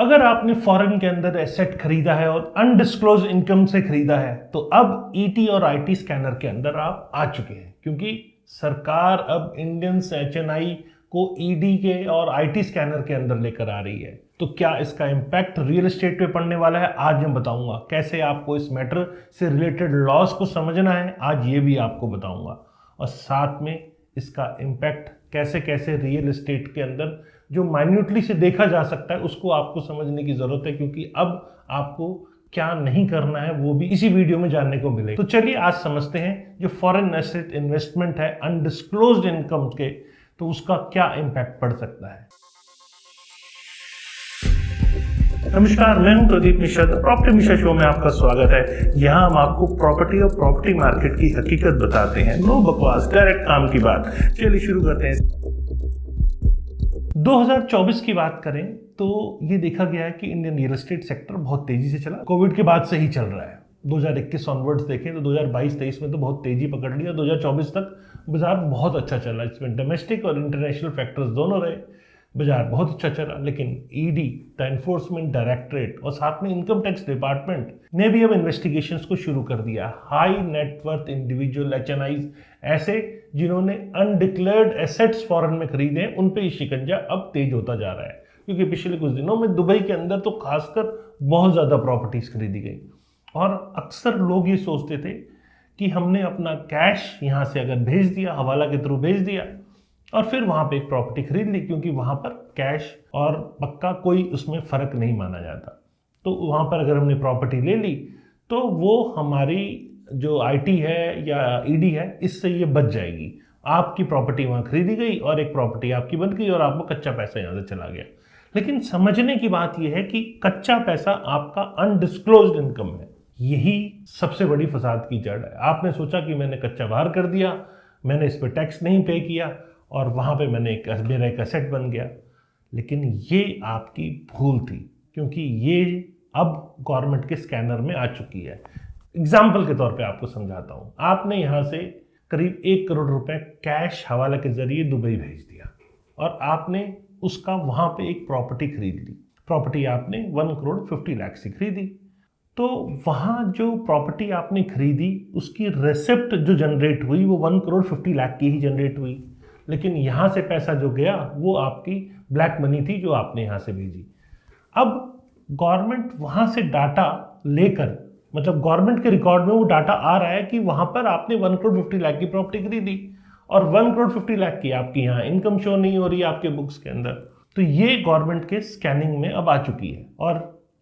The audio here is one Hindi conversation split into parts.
अगर आपने फॉरेन के अंदर एसेट खरीदा है और अनडिस्क्लोज इनकम से खरीदा है तो अब ईटी और आईटी स्कैनर के अंदर आप आ चुके हैं, क्योंकि सरकार अब इंडियन एचएनआई को ईडी के और आईटी स्कैनर के अंदर लेकर आ रही है। तो क्या इसका इम्पैक्ट रियल एस्टेट पे पड़ने वाला है, आज मैं बताऊंगा। कैसे आपको इस मैटर से रिलेटेड लॉस को समझना है, आज ये भी आपको बताऊंगा। और साथ में इसका इम्पैक्ट कैसे कैसे रियल एस्टेट के अंदर जो माइन्यूटली से देखा जा सकता है उसको आपको समझने की जरूरत है, क्योंकि अब आपको क्या नहीं करना है वो भी इसी वीडियो में जानने को मिलेगा। तो चलिए आज समझते हैं जो फॉरेन एसेट इन्वेस्टमेंट है अनडिस्क्लोज्ड इनकम के, तो उसका क्या इम्पैक्ट पड़ सकता है। नमस्कार, मैं हूं प्रदीप मिश्रा। प्रॉपर्टी मिश्रा शो में आपका स्वागत है। यहाँ हम आपको प्रॉपर्टी और प्रॉपर्टी मार्केट की हकीकत बताते हैं, नो बकवास, डायरेक्ट काम की बात। चलिए शुरू करते हैं। 2024 की बात करें तो ये देखा गया है कि इंडियन रियल एस्टेट सेक्टर बहुत तेजी से चला, कोविड के बाद से ही चल रहा है। 2021 ऑनवर्ड्स देखें तो 2022-23 में तो बहुत तेजी पकड़ लिया, 2024 तक बाजार बहुत अच्छा चला। इसमें डोमेस्टिक और इंटरनेशनल फैक्टर्स दोनों रहे, बाजार बहुत अच्छा चला। लेकिन ईडी, द एनफोर्समेंट डायरेक्टरेट और साथ में इनकम टैक्स डिपार्टमेंट ने भी अब इन्वेस्टिगेशंस को शुरू कर दिया। हाई नेटवर्थ इंडिविजुअल एचएनआईज, ऐसे जिन्होंने अनडिक्लेयर्ड एसेट्स फॉरेन में खरीदे हैं, उन पे ये शिकंजा अब तेज होता जा रहा है। क्योंकि पिछले कुछ दिनों में दुबई के अंदर तो खासकर बहुत ज़्यादा प्रॉपर्टीज खरीदी गई और अक्सर लोग ये सोचते थे कि हमने अपना कैश यहाँ से अगर भेज दिया, हवाला के थ्रू भेज दिया और फिर वहाँ पे एक प्रॉपर्टी खरीद ली, क्योंकि वहाँ पर कैश और पक्का कोई उसमें फ़र्क नहीं माना जाता। तो वहाँ पर अगर हमने प्रॉपर्टी ले ली तो वो हमारी जो आईटी है या ईडी है इससे ये बच जाएगी। आपकी प्रॉपर्टी वहाँ खरीदी गई और एक प्रॉपर्टी आपकी बन गई और आपको कच्चा पैसा यहाँ से चला गया। लेकिन समझने की बात यह है कि कच्चा पैसा आपका अनडिस्क्लोज्ड इनकम है। यही सबसे बड़ी फसाद की जड़ है। आपने सोचा कि मैंने कच्चा बाहर कर दिया, मैंने इस पर टैक्स नहीं पे किया और वहाँ पे मेरा एक एसेट बन गया। लेकिन ये आपकी भूल थी, क्योंकि ये अब गवर्नमेंट के स्कैनर में आ चुकी है। एग्जाम्पल के तौर पे आपको समझाता हूँ। आपने यहाँ से करीब 1 करोड़ रुपए कैश हवाला के जरिए दुबई भेज दिया और आपने उसका वहाँ पे एक प्रॉपर्टी खरीद ली। प्रॉपर्टी आपने 1 करोड़ 50 लाख से खरीदी। तो वहाँ जो प्रॉपर्टी आपने खरीदी उसकी रेसिप्ट जो जनरेट हुई वो 1 करोड़ 50 लाख की ही जनरेट हुई। लेकिन यहाँ से पैसा जो गया वो आपकी ब्लैक मनी थी जो आपने यहाँ से भेजी। अब गवर्नमेंट वहाँ से डाटा लेकर, मतलब गवर्नमेंट के रिकॉर्ड में वो डाटा आ रहा है कि वहाँ पर आपने 1 करोड़ 50 लाख की प्रॉपर्टी खरीदी और 1 करोड़ 50 लाख की आपकी यहाँ इनकम शो नहीं हो रही है आपके बुक्स के अंदर। तो ये गवर्नमेंट के स्कैनिंग में अब आ चुकी है। और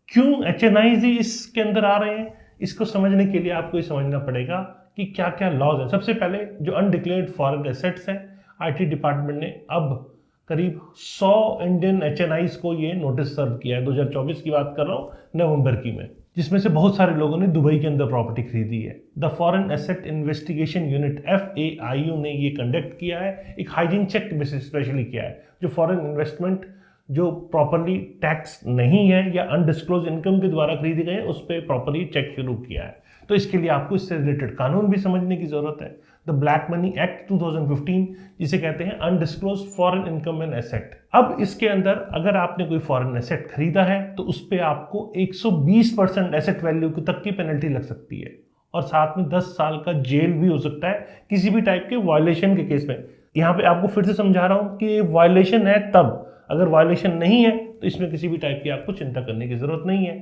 क्यों एचएनआईज ही इसके अंदर आ रहे हैं, इसको समझने के लिए आपको ये समझना पड़ेगा कि क्या क्या लॉज हैं। सबसे पहले जो अनडिक्लेयर्ड फॉरेन एसेट्स हैं, आईटी डिपार्टमेंट ने अब करीब 100 इंडियन एचएनआईज को ये नोटिस सर्व किया है। 2024 की बात कर रहा हूँ, नवंबर की में, जिसमें से बहुत सारे लोगों ने दुबई के अंदर प्रॉपर्टी खरीदी है। The foreign asset investigation unit FAIU ने ये कंडक्ट किया है, एक हाइजीन चेक स्पेशली किया है। जो फॉरेन इन्वेस्टमेंट जो प्रॉपरली टैक्स नहीं है या अनडिस्क्लोज इनकम के द्वारा खरीदी गए हैं उस पर प्रॉपरली चेक शुरू किया है। तो इसके लिए आपको इससे रिलेटेड कानून भी समझने की जरूरत है। द ब्लैक मनी एक्ट 2015, जिसे कहते हैं undisclosed foreign income and asset. अब इसके अंदर अगर आपने कोई फॉरेन एसेट खरीदा है तो उस पर आपको 120% एसेट वैल्यू तक की पेनल्टी लग सकती है और साथ में 10 साल का जेल भी हो सकता है किसी भी टाइप के वायलेशन के केस में। यहाँ पे आपको फिर से समझा रहा हूँ कि ये वायलेशन है तब, अगर वायलेशन नहीं है तो इसमें किसी भी टाइप की आपको चिंता करने की जरूरत नहीं है।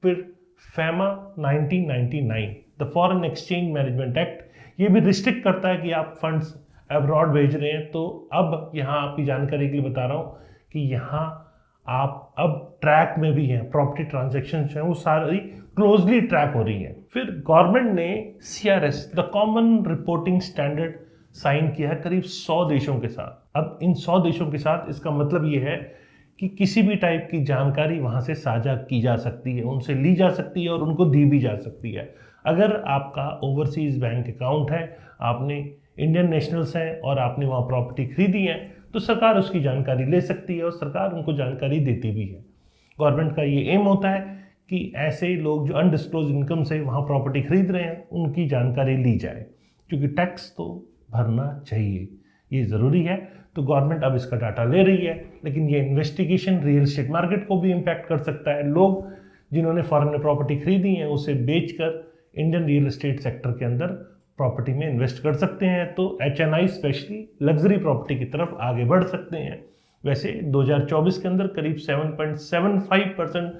फिर फैमा 1999, the foreign exchange management act, ये भी रिस्ट्रिक्ट करता है कि आप फंड्स अब्रॉड भेज रहे हैं। तो अब यहाँ आपकी जानकारी के लिए बता रहा हूँ कि यहाँ आप अब ट्रैक में भी हैं, प्रॉपर्टी ट्रांजैक्शन हैं वो सारी क्लोजली ट्रैक हो रही हैं। फिर गवर्नमेंट ने CRS, the common reporting standard, sign किया है करीब 100 देशों के साथ। अब इन 100 देशों के साथ इसका मतलब ये है कि किसी भी टाइप की जानकारी वहाँ से साझा की जा सकती है, उनसे ली जा सकती है और उनको दी भी जा सकती है। अगर आपका ओवरसीज बैंक अकाउंट है, आपने इंडियन नेशनल्स हैं और आपने वहाँ प्रॉपर्टी खरीदी है, तो सरकार उसकी जानकारी ले सकती है और सरकार उनको जानकारी देती भी है। गवर्नमेंट का ये एम होता है कि ऐसे लोग जो अनडिस्क्लोज इनकम से वहाँ प्रॉपर्टी खरीद रहे हैं उनकी जानकारी ली जाए, क्योंकि टैक्स तो भरना चाहिए। ये ज़रूरी है। तो गवर्नमेंट अब इसका डाटा ले रही है, लेकिन ये इन्वेस्टिगेशन रियल एस्टेट मार्केट को भी इम्पैक्ट कर सकता है। लोग जिन्होंने फॉरेन में प्रॉपर्टी खरीदी है उसे बेचकर इंडियन रियल एस्टेट सेक्टर के अंदर प्रॉपर्टी में इन्वेस्ट कर सकते हैं, तो HNI स्पेशली लग्जरी प्रॉपर्टी की तरफ आगे बढ़ सकते हैं। वैसे 2024 के अंदर करीब 7.75%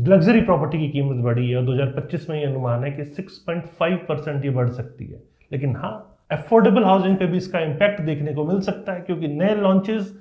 लग्जरी प्रॉपर्टी की कीमत बढ़ी है और 2025 में ये अनुमान है कि 6.5% ये बढ़ सकती है। लेकिन हाँ, अफोर्डेबल हाउसिंग पे भी इसका इम्पैक्ट देखने को मिल सकता है, क्योंकि नए लॉन्चेस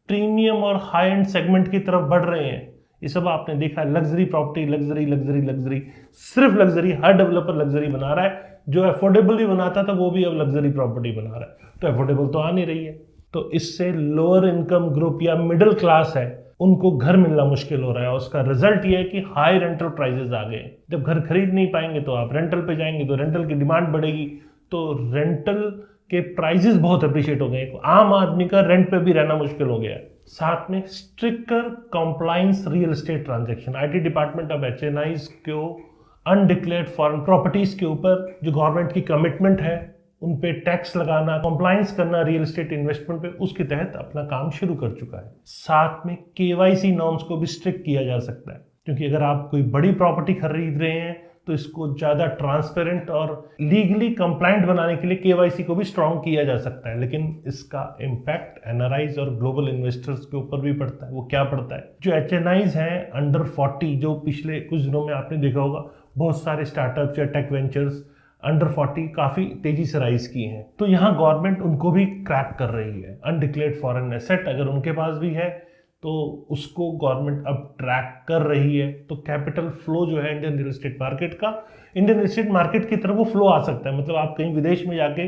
प्रीमियम और हाई एंड सेगमेंट की तरफ बढ़ रहे हैं। ये सब आपने देखा है, luxury property, luxury luxury luxury, सिर्फ लग्जरी। हर डेवलपर लग्जरी बना रहा है, जो अफोर्डेबल भी बनाता था वो भी अब लग्जरी प्रॉपर्टी बना रहा है, तो अफोर्डेबल तो आ नहीं रही है। तो इससे लोअर इनकम ग्रुप या मिडिल क्लास है उनको घर मिलना मुश्किल हो रहा है, और उसका रिजल्ट ये है कि हाई रेंटल प्राइसेस आ गए। जब घर खरीद नहीं पाएंगे तो आप रेंटल पे जाएंगे, तो रेंटल की डिमांड बढ़ेगी, तो रेंटल के प्राइसेस बहुत अप्रिशिएट हो गए। आम आदमी का रेंट पे भी रहना मुश्किल हो गया है। साथ में stricter compliance real estate transaction, IT department अब HNIs को अनडिक्लेयर्ड फॉरेन प्रॉपर्टीज के ऊपर जो गवर्नमेंट की कमिटमेंट है उन पे टैक्स लगाना, कंप्लायंस करना रियल एस्टेट इन्वेस्टमेंट पे, उसके तहत अपना काम शुरू कर चुका है। साथ में KYC नॉर्म्स को भी स्ट्रिक्ट किया जा सकता है, क्योंकि अगर आप कोई बड़ी प्रॉपर्टी खरीद रहे हैं तो इसको ज़्यादा ट्रांसपेरेंट और लीगली कंप्लायंट बनाने के लिए KYC को भी स्ट्रॉन्ग किया जा सकता है। लेकिन इसका इम्पैक्ट NRIs और ग्लोबल इन्वेस्टर्स के ऊपर भी पड़ता है। वो क्या पड़ता है? जो HNIs हैं अंडर 40, जो पिछले कुछ दिनों में आपने देखा होगा बहुत सारे स्टार्टअप्स या टेक वेंचर्स अंडर 40 काफ़ी तेज़ी से राइज किए हैं, तो यहाँ गवर्नमेंट उनको भी क्रैक कर रही है। अनडिक्लेयर्ड फॉरेन एसेट अगर उनके पास भी है तो उसको गवर्नमेंट अब ट्रैक कर रही है। तो कैपिटल फ्लो जो है इंडियन रियल एस्टेट मार्केट का, इंडियन रियल एस्टेट मार्केट की तरफ वो फ्लो आ सकता है। मतलब आप कहीं विदेश में जाके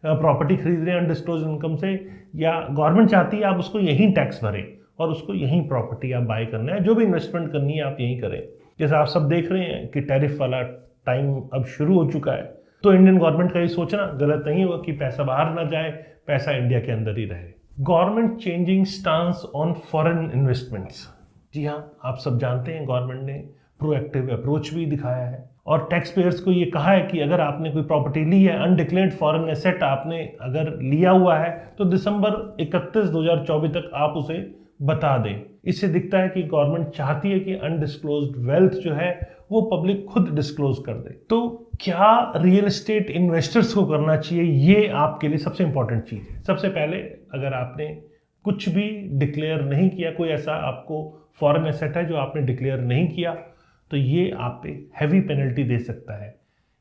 प्रॉपर्टी खरीद रहे हैं अनडिस्क्लोज्ड इनकम से, या गवर्नमेंट चाहती है आप उसको यहीं टैक्स भरें और उसको यहीं प्रॉपर्टी आप बाय करना है, जो भी इन्वेस्टमेंट करनी है आप यहीं करें। जैसे आप सब देख रहे हैं कि टैरिफ वाला टाइम अब शुरू हो चुका है, तो इंडियन गवर्नमेंट का ये सोचना गलत नहीं होगा कि पैसा बाहर ना जाए, पैसा इंडिया के अंदर ही रहे। Government changing stance on foreign investments. जी हाँ, आप सब जानते हैं गवर्नमेंट ने प्रोएक्टिव अप्रोच भी दिखाया है और टैक्स पेयर्स को ये कहा है कि अगर आपने कोई प्रॉपर्टी ली है, अनडिक्लेयर्ड फॉरेन एसेट आपने अगर लिया हुआ है, तो दिसंबर 31, 2024 तक आप उसे बता दें। इससे दिखता है कि गवर्नमेंट चाहती है कि अनडिस्क्लोज्ड वेल्थ जो है वो पब्लिक खुद डिस्क्लोज कर दे। तो क्या रियल एस्टेट इन्वेस्टर्स को करना चाहिए, ये आपके लिए सबसे इंपॉर्टेंट चीज़ है। सबसे पहले अगर आपने कुछ भी डिक्लेयर नहीं किया, कोई ऐसा आपको फॉरेन एसेट है जो आपने डिक्लेयर नहीं किया, तो ये आप पे हैवी पेनल्टी दे सकता है।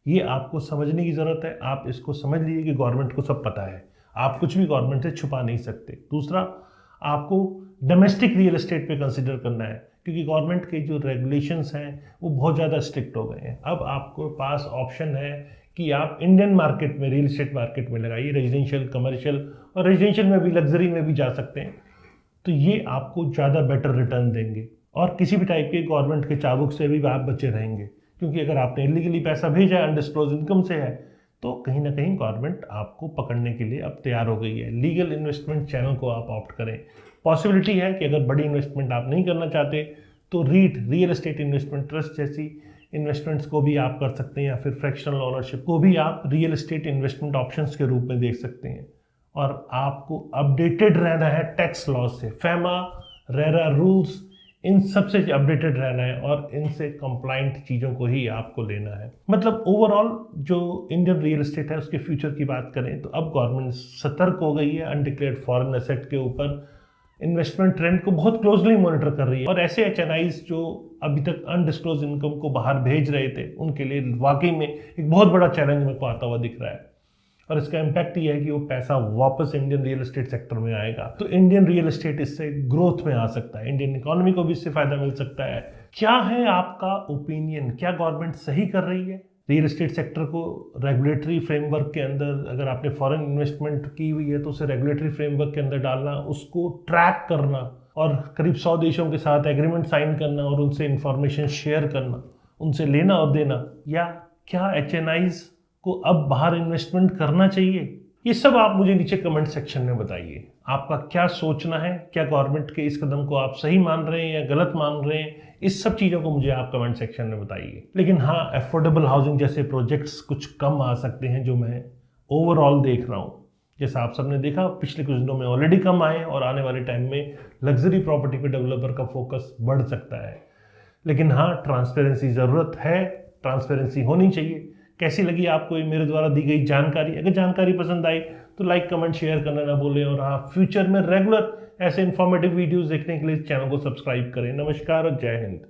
ये आपको समझने की ज़रूरत है। आप इसको समझ लीजिए कि गवर्नमेंट को सब पता है, आप कुछ भी गवर्नमेंट से छुपा नहीं सकते। दूसरा, आपको डोमेस्टिक रियल एस्टेट पे कंसिडर करना है, क्योंकि गवर्नमेंट के जो रेगुलेशंस हैं वो बहुत ज़्यादा स्ट्रिक्ट हो गए हैं। अब आपको पास ऑप्शन है कि आप इंडियन मार्केट में, रियल एस्टेट मार्केट में लगाइए, रेजिडेंशियल, कमर्शियल, और रेजिडेंशियल में भी, लग्जरी में भी जा सकते हैं। तो ये आपको ज़्यादा बेटर रिटर्न देंगे और किसी भी टाइप के गवर्नमेंट के चाबुक से भी आप बचे रहेंगे, क्योंकि अगर आपने इलीगली पैसा भेजा है, अनडिस्क्लोज इनकम से है, तो कहीं ना कहीं गवर्नमेंट आपको पकड़ने के लिए अब तैयार हो गई है। लीगल इन्वेस्टमेंट चैनल को आप ऑप्ट करें। पॉसिबिलिटी है कि अगर बड़ी इन्वेस्टमेंट आप नहीं करना चाहते तो REIT, real estate investment trust जैसी इन्वेस्टमेंट्स को भी आप कर सकते हैं, या फिर फ्रैक्शनल ओनरशिप को भी आप रियल एस्टेट इन्वेस्टमेंट ऑप्शंस के रूप में देख सकते हैं। और आपको अपडेटेड रहना है टैक्स लॉ से, फैमा, रेरा रूल्स, इन सब से अपडेटेड रहना है और इनसे कंप्लाइंट चीज़ों को ही आपको लेना है। मतलब ओवरऑल जो इंडियन रियल एस्टेट है उसके फ्यूचर की बात करें तो अब गवर्नमेंट सतर्क हो गई है। अनडिक्लेयर्ड फॉरेन एसेट के ऊपर इन्वेस्टमेंट ट्रेंड को बहुत क्लोजली मॉनिटर कर रही है, और ऐसे HNIs जो अभी तक अनडिस्क्लोज इनकम को बाहर भेज रहे थे उनके लिए वाकई में एक बहुत बड़ा चैलेंज मेरे को आता हुआ दिख रहा है। और इसका इम्पैक्ट ये है कि वो पैसा वापस इंडियन रियल एस्टेट सेक्टर में आएगा, तो इंडियन रियल एस्टेट इससे ग्रोथ में आ सकता है, इंडियन इकोनॉमी को भी इससे फायदा मिल सकता है। क्या है आपका ओपिनियन? क्या गवर्नमेंट सही कर रही है रियल एस्टेट सेक्टर को रेगुलेटरी फ्रेमवर्क के अंदर? अगर आपने फॉरेन इन्वेस्टमेंट की हुई है तो उसे रेगुलेटरी फ्रेमवर्क के अंदर डालना, उसको ट्रैक करना और करीब 100 देशों के साथ एग्रीमेंट साइन करना और उनसे इंफॉर्मेशन शेयर करना, उनसे लेना और देना, या क्या HNIs को अब बाहर इन्वेस्टमेंट करना चाहिए? ये सब आप मुझे नीचे कमेंट सेक्शन में बताइए। आपका क्या सोचना है? क्या गवर्नमेंट के इस कदम को आप सही मान रहे हैं या गलत मान रहे हैं? इस सब चीज़ों को मुझे आप कमेंट सेक्शन में बताइए। लेकिन हाँ, अफोर्डेबल हाउसिंग जैसे प्रोजेक्ट्स कुछ कम आ सकते हैं जो मैं ओवरऑल देख रहा हूँ। जैसा आप सबने देखा पिछले कुछ दिनों में ऑलरेडी कम आए और आने वाले टाइम में लग्जरी प्रॉपर्टी पे डेवलपर का फोकस बढ़ सकता है। लेकिन हाँ, ट्रांसपेरेंसी ज़रूरत है, ट्रांसपेरेंसी होनी चाहिए। कैसी लगी आपको ये मेरे द्वारा दी गई जानकारी? अगर जानकारी पसंद आई तो लाइक कमेंट शेयर करना ना भूलें, और हाँ, फ्यूचर में रेगुलर ऐसे इन्फॉर्मेटिव वीडियोस देखने के लिए इस चैनल को सब्सक्राइब करें। नमस्कार और जय हिंद।